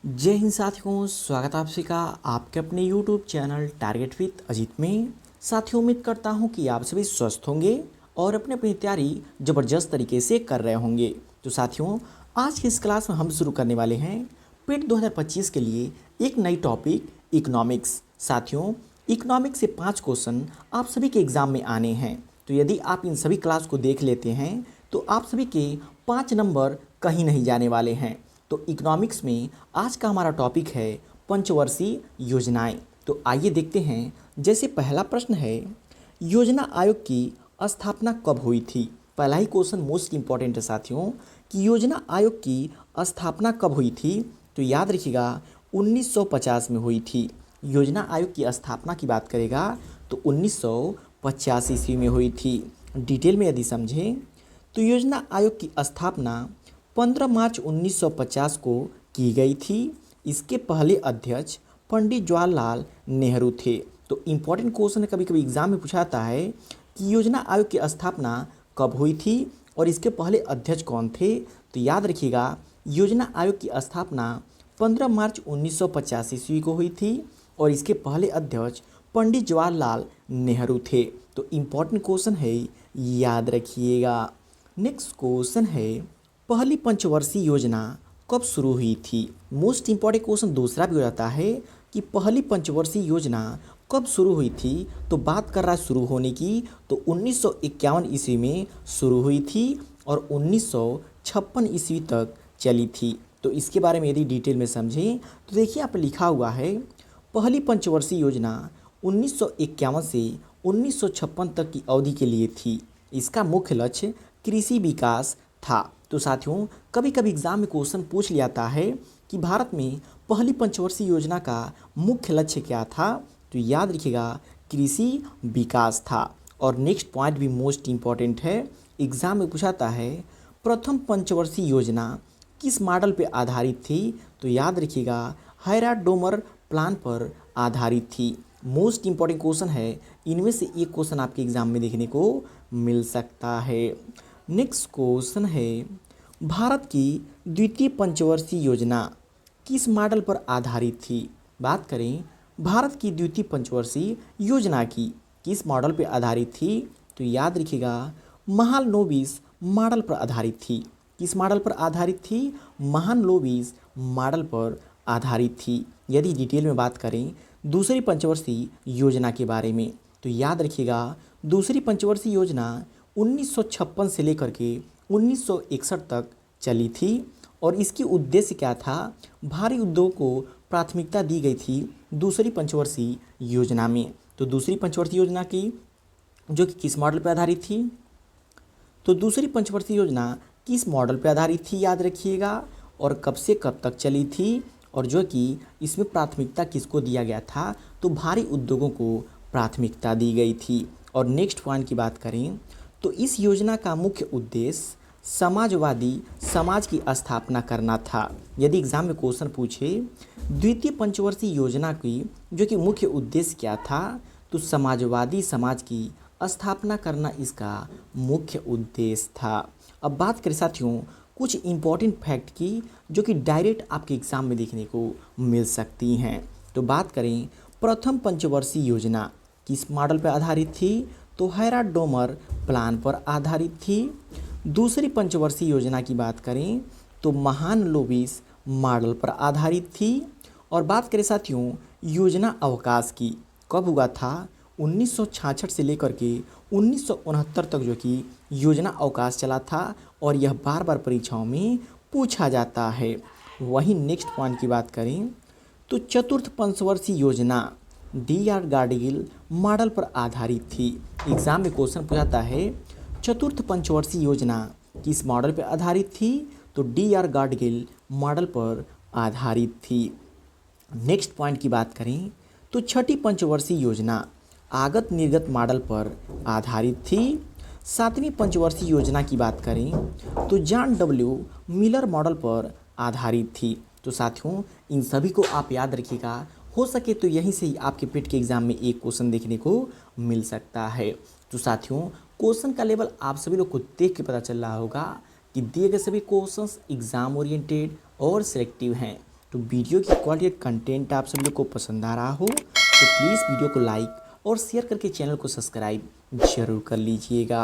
जय हिंद साथियों, स्वागत है आप सभी का आपके अपने YouTube channel target with Ajit में। साथियों, उम्मीद करता हूं कि आप सभी स्वस्थ होंगे और अपनी अपनी तैयारी ज़बरदस्त तरीके से कर रहे होंगे। तो साथियों, आज की इस क्लास में हम शुरू करने वाले हैं पेट 2025 के लिए एक नई टॉपिक इकोनॉमिक्स। साथियों, इकोनॉमिक्स से 5 क्वेश्चन आप सभी के एग्ज़ाम में आने हैं। तो यदि आप इन सभी क्लास को देख लेते हैं तो आप सभी के 5 नंबर कहीं नहीं जाने वाले हैं। तो इकोनॉमिक्स में आज का हमारा टॉपिक है पंचवर्षीय योजनाएं। तो आइए देखते हैं। जैसे पहला प्रश्न है, योजना आयोग की स्थापना कब हुई थी। पहला ही क्वेश्चन मोस्ट इंपॉर्टेंट है साथियों कि योजना आयोग की स्थापना कब हुई थी। तो याद रखिएगा 1950 में हुई थी। योजना आयोग की स्थापना की बात करेगा तो 1950 ईस्वी में हुई थी। डिटेल में यदि समझें तो योजना आयोग की स्थापना 15 मार्च 1950 को की गई थी। इसके पहले अध्यक्ष पंडित जवाहरलाल नेहरू थे। तो इम्पोर्टेंट क्वेश्चन कभी कभी एग्जाम में पूछाता है कि योजना आयोग की स्थापना कब हुई थी और इसके पहले अध्यक्ष कौन थे। तो याद रखिएगा योजना आयोग की स्थापना 15 मार्च 1950 ईस्वी को हुई थी और इसके पहले अध्यक्ष पंडित जवाहरलाल नेहरू थे। तो इम्पोर्टेंट क्वेश्चन है, याद रखिएगा। नेक्स्ट क्वेश्चन है, पहली पंचवर्षीय योजना कब शुरू हुई थी। मोस्ट इंपॉर्टेंट क्वेश्चन दूसरा भी हो जाता है कि पहली पंचवर्षीय योजना कब शुरू हुई थी। तो बात कर रहा है शुरू होने की, तो 1951 ईस्वी में शुरू हुई थी और 1956 ईस्वी तक चली थी। तो इसके बारे में यदि डिटेल में समझें तो देखिए, यहाँ पर लिखा हुआ है पहली पंचवर्षीय योजना 1951 से 1956 तक की अवधि के लिए थी। इसका मुख्य लक्ष्य कृषि विकास था। तो साथियों, कभी कभी एग्जाम में क्वेश्चन पूछ लिया जाता है कि भारत में पहली पंचवर्षीय योजना का मुख्य लक्ष्य क्या था। तो याद रखिएगा कृषि विकास था। और नेक्स्ट पॉइंट भी मोस्ट इम्पॉर्टेंट है, एग्जाम में पूछाता है प्रथम पंचवर्षीय योजना किस मॉडल पर आधारित थी। तो याद रखिएगा हैराड-डोमर प्लान पर आधारित थी। मोस्ट इम्पॉर्टेंट क्वेश्चन है, इनमें से एक क्वेश्चन आपके एग्जाम में देखने को मिल सकता है। नेक्स्ट क्वेश्चन है, भारत की द्वितीय पंचवर्षीय योजना किस मॉडल पर आधारित थी। बात करें भारत की द्वितीय पंचवर्षीय योजना की किस मॉडल पर आधारित थी। तो याद रखिएगा महालनोबिस मॉडल पर आधारित थी। किस मॉडल पर आधारित थी? महालनोबिस मॉडल पर आधारित थी। यदि डिटेल में बात करें दूसरी पंचवर्षीय योजना के बारे में, तो याद रखिएगा दूसरी पंचवर्षीय योजना 1956 से लेकर के 1961 तक चली थी और इसकी उद्देश्य क्या था? भारी उद्योग को प्राथमिकता दी गई थी दूसरी पंचवर्षीय योजना में। तो दूसरी पंचवर्षीय योजना की जो कि किस मॉडल पर आधारित थी? तो दूसरी पंचवर्षीय योजना किस मॉडल पर आधारित थी, याद रखिएगा, और कब से कब तक चली थी, और जो कि इसमें प्राथमिकता किसको दिया गया था? तो भारी उद्योगों को प्राथमिकता दी गई थी। और नेक्स्ट पॉइंट की बात करें तो इस योजना का मुख्य उद्देश्य समाजवादी समाज की स्थापना करना था। यदि एग्जाम में क्वेश्चन पूछे द्वितीय पंचवर्षीय योजना की जो कि मुख्य उद्देश्य क्या था, तो समाजवादी समाज की स्थापना करना इसका मुख्य उद्देश्य था। अब बात करें साथियों कुछ इम्पॉर्टेंट फैक्ट की जो कि डायरेक्ट आपके एग्जाम में देखने को मिल सकती हैं। तो बात करें प्रथम पंचवर्षीय योजना किस मॉडल पर आधारित थी? तो हैराड-डोमर प्लान पर आधारित थी। दूसरी पंचवर्षीय योजना की बात करें तो महालनोबिस मॉडल पर आधारित थी। और बात करें साथियों योजना अवकाश की, कब हुआ था? 1966 से लेकर के 1969 तक जो कि योजना अवकाश चला था और यह बार बार परीक्षाओं में पूछा जाता है। वहीं नेक्स्ट पॉइंट की बात करें तो चतुर्थ पंचवर्षीय योजना डी.आर. गाडगिल मॉडल पर आधारित थी। एग्जाम में क्वेश्चन पूछाता है चतुर्थ पंचवर्षीय योजना किस मॉडल पर आधारित थी? तो डी.आर. गाडगिल मॉडल पर आधारित थी। नेक्स्ट पॉइंट की बात करें तो छठी पंचवर्षीय योजना आगत निर्गत मॉडल पर आधारित थी। सातवीं पंचवर्षीय योजना की बात करें तो जॉन डब्ल्यू मिलर मॉडल पर आधारित थी। तो साथियों इन सभी को आप याद रखिएगा, हो सके तो यहीं से ही आपके पेट के एग्जाम में एक क्वेश्चन देखने को मिल सकता है। तो साथियों क्वेश्चन का लेवल आप सभी लोग को देख के पता चल रहा होगा कि दिए गए सभी क्वेश्चंस एग्जाम ओरिएंटेड और सिलेक्टिव हैं। तो वीडियो की क्वालिटी कंटेंट आप सब लोग को पसंद आ रहा हो तो प्लीज़ वीडियो को लाइक और शेयर करके चैनल को सब्सक्राइब जरूर कर लीजिएगा।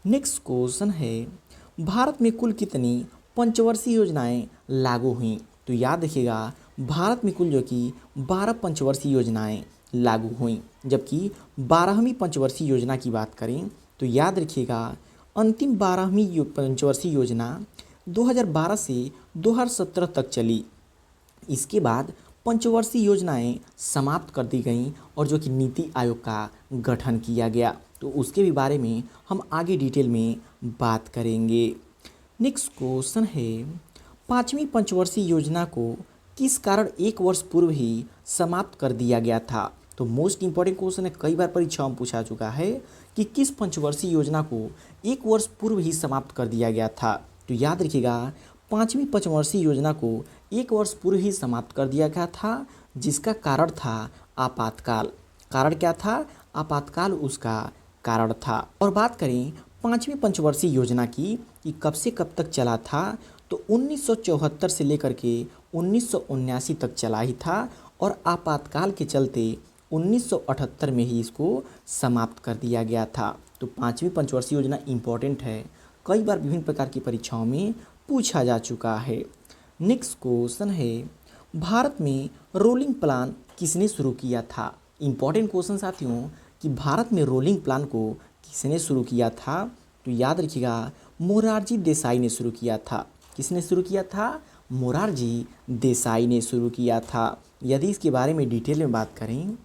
नेक्स्ट क्वेश्चन है, भारत में कुल कितनी पंचवर्षीय योजनाएं लागू हुई? तो याद रखिएगा, भारत में कुल जो कि 12 पंचवर्षीय योजनाएं लागू हुई, जबकि 12वीं पंचवर्षीय योजना की बात करें तो याद रखिएगा अंतिम 12वीं पंचवर्षीय योजना 2012 से 2017 तक चली। इसके बाद पंचवर्षीय योजनाएं समाप्त कर दी गईं और जो कि नीति आयोग का गठन किया गया, तो उसके भी बारे में हम आगे डिटेल में बात करेंगे। नेक्स्ट क्वेश्चन है, 5वीं पंचवर्षीय योजना को किस कारण 1 वर्ष पूर्व ही समाप्त कर दिया गया था? तो मोस्ट इंपॉर्टेंट क्वेश्चन है, कई बार परीक्षाओं में पूछा चुका है कि किस पंचवर्षीय योजना को 1 वर्ष पूर्व ही समाप्त कर दिया गया था। तो याद रखिएगा 5वीं पंचवर्षीय योजना को 1 वर्ष पूर्व ही समाप्त कर दिया गया था, जिसका कारण था आपातकाल। कारण क्या था? आपातकाल उसका कारण था। और बात करें 5वीं पंचवर्षीय योजना की कि कब से कब तक चला था, तो 1974 से लेकर के 1979 तक चला ही था और आपातकाल के चलते 1978 में ही इसको समाप्त कर दिया गया था। तो 5वीं पंचवर्षीय योजना इम्पॉर्टेंट है, कई बार विभिन्न प्रकार की परीक्षाओं में पूछा जा चुका है। नेक्स्ट क्वेश्चन है, भारत में रोलिंग प्लान किसने शुरू किया था? इम्पॉर्टेंट क्वेश्चन साथियों कि भारत में रोलिंग प्लान को किसने शुरू किया था? तो याद रखिएगा मोरारजी देसाई ने शुरू किया था। किसने शुरू किया था? मोरारजी देसाई ने शुरू किया था। यदि इसके बारे में डिटेल में बात करें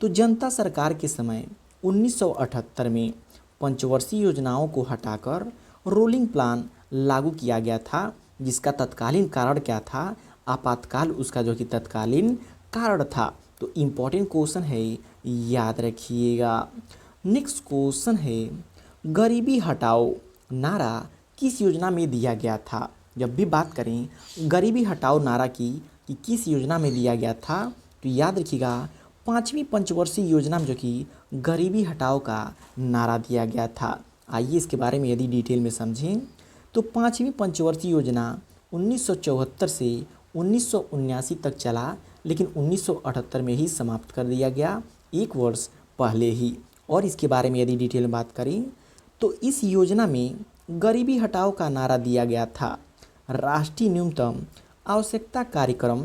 तो जनता सरकार के समय 1978 में पंचवर्षीय योजनाओं को हटाकर रोलिंग प्लान लागू किया गया था, जिसका तत्कालीन कारण क्या था? आपातकाल उसका जो कि तत्कालीन कारण था। तो इम्पॉर्टेंट क्वेश्चन है, याद रखिएगा। नेक्स्ट क्वेश्चन है, गरीबी हटाओ नारा किस योजना में दिया गया था? जब भी बात करें गरीबी हटाओ नारा की कि किस योजना में दिया गया था, तो याद रखिएगा 5वीं पंचवर्षीय योजना में जो कि गरीबी हटाओ का नारा दिया गया था। आइए इसके बारे में यदि डिटेल में समझें तो 5वीं पंचवर्षीय योजना 1974 से 1979 तक चला, लेकिन 1978 में ही समाप्त कर दिया गया, 1 वर्ष पहले ही। और इसके बारे में यदि डिटेल में बात करें तो इस योजना में गरीबी हटाओ का नारा दिया गया था। राष्ट्रीय न्यूनतम आवश्यकता कार्यक्रम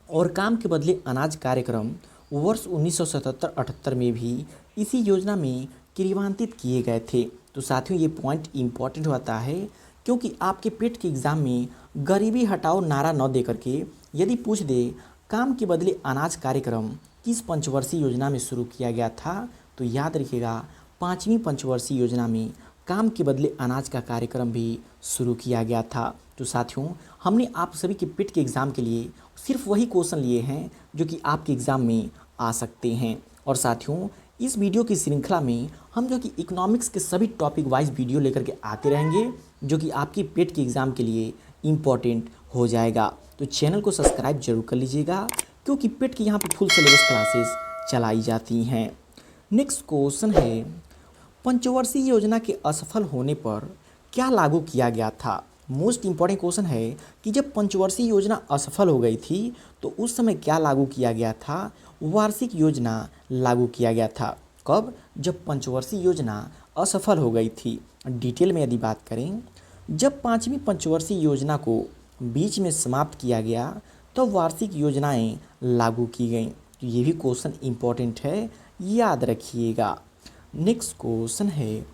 और काम के बदले अनाज कार्यक्रम वर्ष 1977-78 में भी इसी योजना में क्रियान्वित किए गए थे। तो साथियों ये पॉइंट इम्पॉर्टेंट होता है, क्योंकि आपके पेट के एग्ज़ाम में गरीबी हटाओ नारा न दे करके यदि पूछ दे काम के बदले अनाज कार्यक्रम किस पंचवर्षीय योजना में शुरू किया गया था, तो याद रखिएगा 5वीं पंचवर्षीय योजना में काम के बदले अनाज का कार्यक्रम भी शुरू किया गया था। तो साथियों हमने आप सभी के पेट के एग्ज़ाम के लिए सिर्फ वही क्वेश्चन लिए हैं जो कि आपके एग्ज़ाम में आ सकते हैं। और साथियों इस वीडियो की श्रृंखला में हम जो कि इकोनॉमिक्स के सभी टॉपिक वाइज वीडियो लेकर के आते रहेंगे, जो कि आपकी पेट के एग्ज़ाम के लिए इम्पॉर्टेंट हो जाएगा। तो चैनल को सब्सक्राइब जरूर कर लीजिएगा, क्योंकि पेट की यहाँ पे फुल सिलेबस क्लासेस चलाई जाती हैं। नेक्स्ट क्वेश्चन है, पंचवर्षीय योजना के असफल होने पर क्या लागू किया गया था? मोस्ट इंपॉर्टेंट क्वेश्चन है कि जब पंचवर्षीय योजना असफल हो गई थी तो उस समय क्या लागू किया गया था? वार्षिक योजना लागू किया गया था। कब? जब पंचवर्षीय योजना असफल हो गई थी। डिटेल में यदि बात करें, जब 5वीं पंचवर्षीय योजना को बीच में समाप्त किया गया तो वार्षिक योजनाएं लागू की गईं। तो ये भी क्वेश्चन इम्पॉर्टेंट है, याद रखिएगा। नेक्स्ट क्वेश्चन है,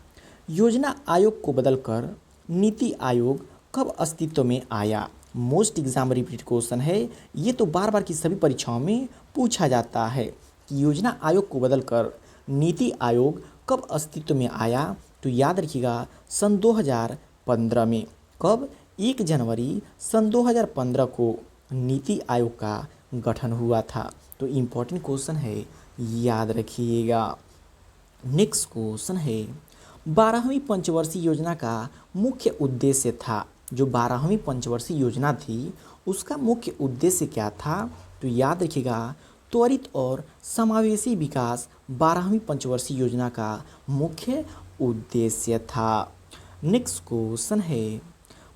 योजना आयोग को बदलकर नीति आयोग कब अस्तित्व में आया? मोस्ट एग्जाम रिपीट क्वेश्चन है, ये तो बार बार की सभी परीक्षाओं में पूछा जाता है कि योजना आयोग को बदलकर नीति आयोग कब अस्तित्व में आया। तो याद रखिएगा सन 2015 में। कब? 1 जनवरी सन 2015 को नीति आयोग का गठन हुआ था। तो इम्पॉर्टेंट क्वेश्चन है, याद रखिएगा। नेक्स्ट क्वेश्चन है, 12वीं पंचवर्षीय योजना का मुख्य उद्देश्य था। जो 12वीं पंचवर्षीय योजना थी उसका मुख्य उद्देश्य क्या था? तो याद रखिएगा त्वरित और समावेशी विकास 12वीं पंचवर्षीय योजना का मुख्य उद्देश्य था। नेक्स्ट क्वेश्चन है,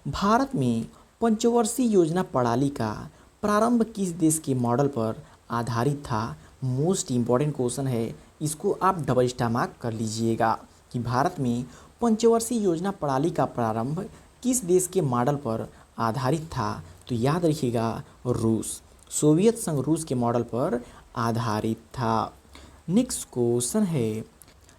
भारत में पंचवर्षीय योजना प्रणाली का प्रारंभ किस देश के मॉडल पर आधारित था। मोस्ट इम्पॉर्टेंट क्वेश्चन है, इसको आप डबल स्टार मार्क कर लीजिएगा कि भारत में पंचवर्षीय योजना प्रणाली का प्रारंभ किस देश के मॉडल पर आधारित था। तो याद रखिएगा रूस, सोवियत संघ रूस के मॉडल पर आधारित था। नेक्स्ट क्वेश्चन है,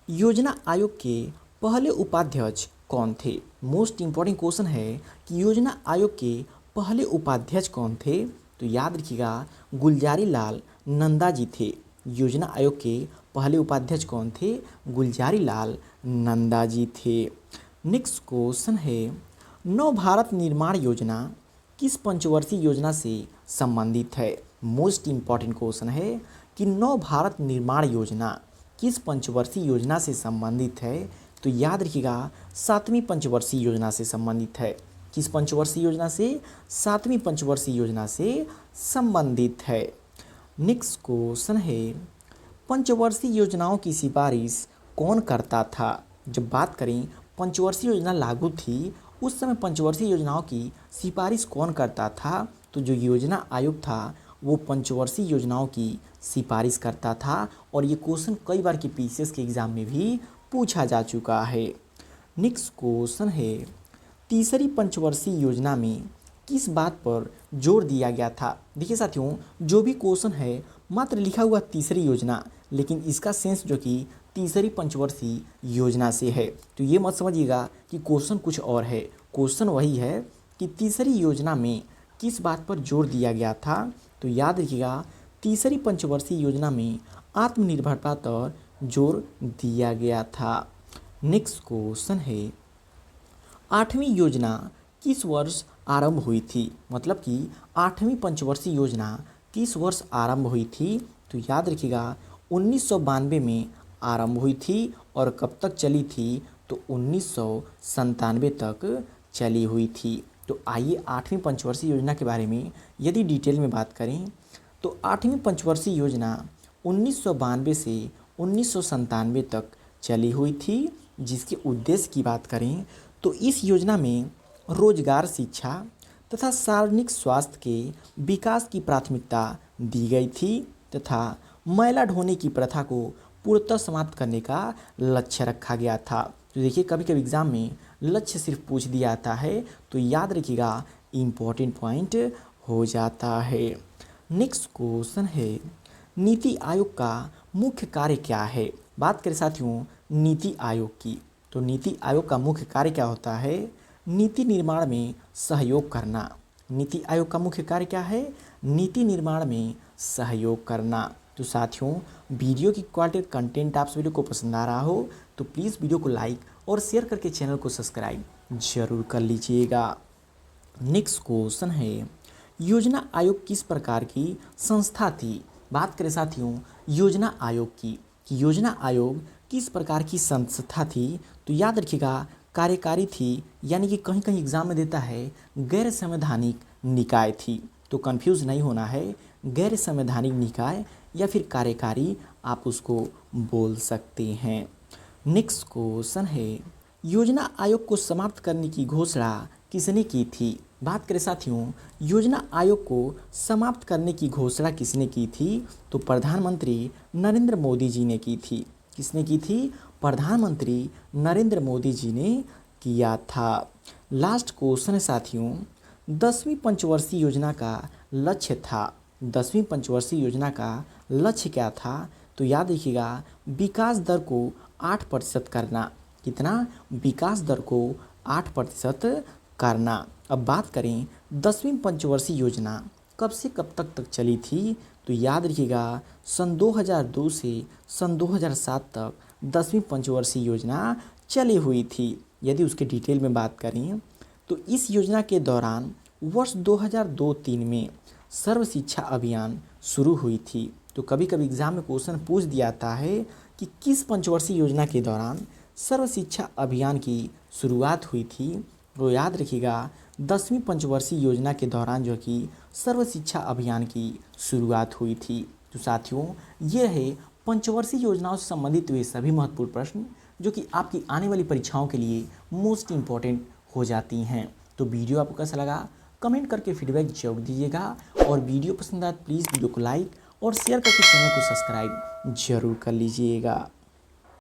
योजना आयोग के पहले उपाध्यक्ष कौन थे। मोस्ट इम्पॉर्टेंट क्वेश्चन है कि योजना आयोग के पहले उपाध्यक्ष कौन थे। तो याद रखिएगा गुलजारी लाल नंदा जी थे। योजना आयोग के पहले उपाध्यक्ष कौन थे, गुलजारी लाल नंदा जी थे। नेक्स्ट क्वेश्चन है, नव भारत निर्माण योजना किस पंचवर्षीय योजना से संबंधित है। मोस्ट इम्पॉर्टेंट क्वेश्चन है कि नव भारत निर्माण योजना किस पंचवर्षीय योजना से संबंधित है। तो याद रखिएगा 7वीं पंचवर्षीय योजना से संबंधित है। किस पंचवर्षीय योजना से, 7वीं पंचवर्षीय योजना से संबंधित है। नेक्स्ट क्वेश्चन है, पंचवर्षीय योजनाओं की सिफारिश कौन करता था। जब बात करें पंचवर्षीय योजना लागू थी, उस समय पंचवर्षीय योजनाओं की सिफारिश कौन करता था। तो जो योजना आयोग था वो पंचवर्षीय योजनाओं की सिफारिश करता था और ये क्वेश्चन कई बार के पीसीएस के एग्ज़ाम में भी पूछा जा चुका है। नेक्स्ट क्वेश्चन है, तीसरी पंचवर्षीय योजना में किस बात पर जोर दिया गया था। देखिए साथियों, जो भी क्वेश्चन है मात्र लिखा हुआ तीसरी योजना, लेकिन इसका सेंस जो कि तीसरी पंचवर्षीय योजना से है। तो ये मत समझिएगा कि क्वेश्चन कुछ और है, क्वेश्चन वही है कि तीसरी योजना में किस बात पर जोर दिया गया था। तो याद रखिएगा तीसरी पंचवर्षीय योजना में आत्मनिर्भरता पर जोर दिया गया था। नेक्स्ट क्वेश्चन है, 8वीं योजना किस वर्ष आरंभ हुई थी। मतलब कि 8वीं पंचवर्षीय योजना किस वर्ष आरंभ हुई थी। तो याद रखिएगा 1992 में आरंभ हुई थी और कब तक चली थी। तो 1997 तक चली हुई थी। तो आइए 8वीं पंचवर्षीय योजना के बारे में यदि डिटेल में बात करें तो 8वीं पंचवर्षीय योजना 1992 से 1997 तक चली हुई थी। जिसके उद्देश्य की बात करें तो इस योजना में रोजगार, शिक्षा तथा सार्वजनिक स्वास्थ्य के विकास की प्राथमिकता दी गई थी तथा मैला ढोने की प्रथा को पूर्णतः समाप्त करने का लक्ष्य रखा गया था। तो देखिए कभी कभी एग्जाम में लक्ष्य सिर्फ पूछ दिया जाता है, तो याद रखिएगा इम्पोर्टेंट पॉइंट हो जाता है। नेक्स्ट क्वेश्चन है, नीति आयोग का मुख्य कार्य क्या है। बात करें साथियों नीति आयोग की, तो नीति आयोग का मुख्य कार्य क्या होता है, नीति निर्माण में सहयोग करना। नीति आयोग का मुख्य कार्य क्या है, नीति निर्माण में सहयोग करना। तो साथियों वीडियो की क्वालिटी कंटेंट आप वीडियो को पसंद आ रहा हो तो प्लीज़ वीडियो को लाइक और शेयर करके चैनल को सब्सक्राइब जरूर कर लीजिएगा। नेक्स्ट क्वेश्चन है, योजना आयोग किस प्रकार की संस्था थी। बात करें साथियों योजना आयोग की कि योजना आयोग किस प्रकार की संस्था थी। तो याद रखिएगा कार्यकारी थी, यानी कि कहीं कहीं एग्जाम में देता है गैर संवैधानिक निकाय थी। तो कंफ्यूज नहीं होना है, गैर संवैधानिक निकाय या फिर कार्यकारी आप उसको बोल सकते हैं। नेक्स्ट क्वेश्चन है, योजना आयोग को समाप्त करने की घोषणा किसने की थी। बात करें साथियों योजना आयोग को समाप्त करने की घोषणा किसने की थी। तो प्रधानमंत्री नरेंद्र मोदी जी ने की थी। किसने की थी, प्रधानमंत्री नरेंद्र मोदी जी ने किया था। लास्ट क्वेश्चन है साथियों, 10वीं पंचवर्षीय योजना का लक्ष्य था। 10वीं पंचवर्षीय योजना का लक्ष्य क्या था। तो याद रखिएगा विकास दर को 8% करना। कितना, विकास दर को 8% करना। अब बात करें 10वीं पंचवर्षीय योजना कब से कब तक चली थी। तो याद रखिएगा सन 2002 से सन 2007 तक 10वीं पंचवर्षीय योजना चली हुई थी। यदि उसके डिटेल में बात करें तो इस योजना के दौरान वर्ष 2002-03 में सर्व शिक्षा अभियान शुरू हुई थी। तो कभी कभी एग्जाम में क्वेश्चन पूछ दिया जाता है कि किस पंचवर्षीय योजना के दौरान सर्व शिक्षा अभियान की शुरुआत हुई थी। तो याद रखिएगा 10वीं पंचवर्षीय योजना के दौरान जो कि सर्व शिक्षा अभियान की शुरुआत हुई थी। तो साथियों ये है पंचवर्षीय योजनाओं से संबंधित हुए सभी महत्वपूर्ण प्रश्न जो कि आपकी आने वाली परीक्षाओं के लिए मोस्ट इम्पॉर्टेंट हो जाती हैं। तो वीडियो आपको कैसा लगा कमेंट करके फीडबैक जरूर दीजिएगा। और वीडियो पसंद आए तो प्लीज़ वीडियो को लाइक और शेयर करके चैनल को सब्सक्राइब जरूर कर लीजिएगा।